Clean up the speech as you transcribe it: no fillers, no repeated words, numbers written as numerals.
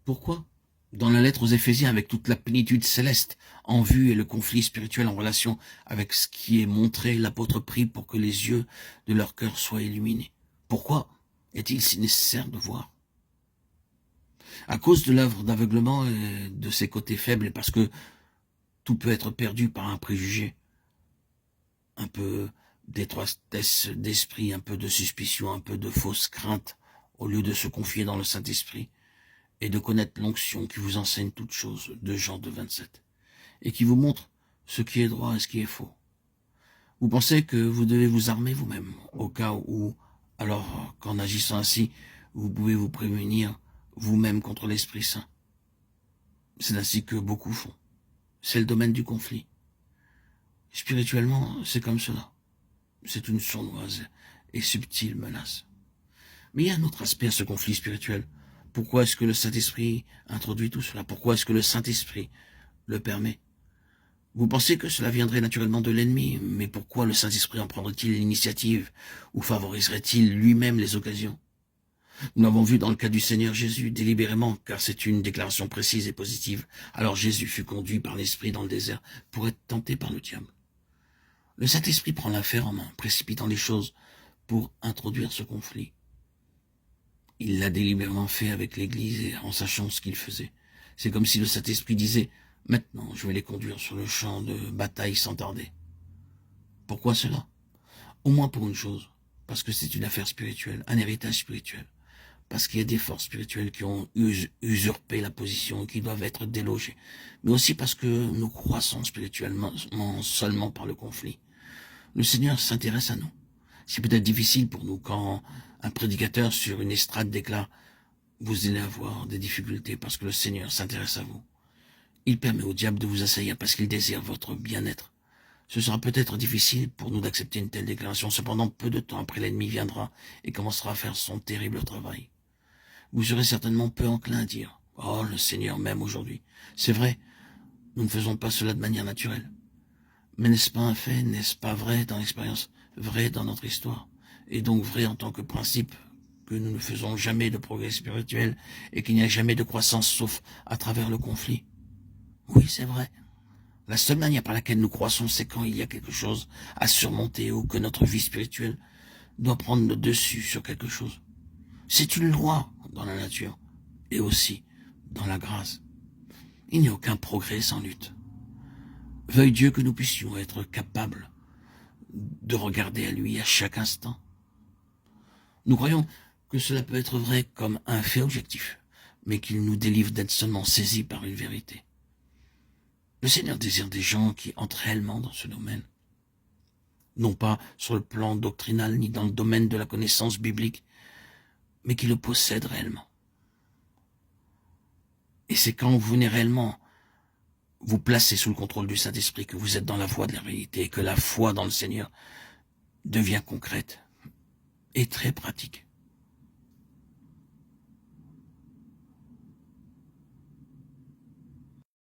Pourquoi? Dans la lettre aux Éphésiens, avec toute la plénitude céleste en vue et le conflit spirituel en relation avec ce qui est montré, l'apôtre prie pour que les yeux de leur cœur soient illuminés. Pourquoi est-il si nécessaire de voir? À cause de l'œuvre d'aveuglement et de ses côtés faibles, et parce que tout peut être perdu par un préjugé, un peu d'étroitesse d'esprit, un peu de suspicion, un peu de fausse crainte, au lieu de se confier dans le Saint-Esprit et de connaître l'onction qui vous enseigne toutes choses, de Jean 2,27, et qui vous montre ce qui est droit et ce qui est faux. Vous pensez que vous devez vous armer vous-même, au cas où, alors qu'en agissant ainsi, vous pouvez vous prémunir vous-même contre l'Esprit Saint. C'est ainsi que beaucoup font. C'est le domaine du conflit. Spirituellement, c'est comme cela. C'est une sournoise et subtile menace. Mais il y a un autre aspect à ce conflit spirituel. Pourquoi est-ce que le Saint-Esprit introduit tout cela? Pourquoi est-ce que le Saint-Esprit le permet? Vous pensez que cela viendrait naturellement de l'ennemi, mais pourquoi le Saint-Esprit en prendrait-il l'initiative ou favoriserait-il lui-même les occasions? Nous l'avons vu dans le cas du Seigneur Jésus, délibérément, car c'est une déclaration précise et positive. Alors Jésus fut conduit par l'Esprit dans le désert pour être tenté par le diable. Le Saint-Esprit prend l'affaire en main, précipitant les choses pour introduire ce conflit. Il l'a délibérément fait avec l'Église et en sachant ce qu'il faisait. C'est comme si le Saint-Esprit disait « Maintenant, je vais les conduire sur le champ de bataille sans tarder. » Pourquoi cela? Au moins pour une chose, parce que c'est une affaire spirituelle, un héritage spirituel. Parce qu'il y a des forces spirituelles qui ont usurpé la position et qui doivent être délogées. Mais aussi parce que nous croissons spirituellement seulement par le conflit. Le Seigneur s'intéresse à nous. C'est peut-être difficile pour nous quand un prédicateur sur une estrade déclare « Vous allez avoir des difficultés parce que le Seigneur s'intéresse à vous. » Il permet au diable de vous assaillir parce qu'il désire votre bien-être. Ce sera peut-être difficile pour nous d'accepter une telle déclaration. Cependant, peu de temps après, l'ennemi viendra et commencera à faire son terrible travail. Vous serez certainement peu enclin à dire « Oh, le Seigneur m'aime aujourd'hui. » C'est vrai, nous ne faisons pas cela de manière naturelle. Mais n'est-ce pas un fait, n'est-ce pas vrai dans l'expérience, vrai dans notre histoire, et donc vrai en tant que principe, que nous ne faisons jamais de progrès spirituel et qu'il n'y a jamais de croissance sauf à travers le conflit? Oui, c'est vrai. La seule manière par laquelle nous croissons, c'est quand il y a quelque chose à surmonter ou que notre vie spirituelle doit prendre le dessus sur quelque chose. C'est une loi dans la nature et aussi dans la grâce. Il n'y a aucun progrès sans lutte. Veuille Dieu que nous puissions être capables de regarder à lui à chaque instant. Nous croyons que cela peut être vrai comme un fait objectif, mais qu'il nous délivre d'être seulement saisis par une vérité. Le Seigneur désire des gens qui entrent réellement dans ce domaine, non pas sur le plan doctrinal ni dans le domaine de la connaissance biblique, mais qui le possèdent réellement. Et c'est quand vous venez réellement vous placer sous le contrôle du Saint-Esprit que vous êtes dans la voie de la réalité et que la foi dans le Seigneur devient concrète et très pratique.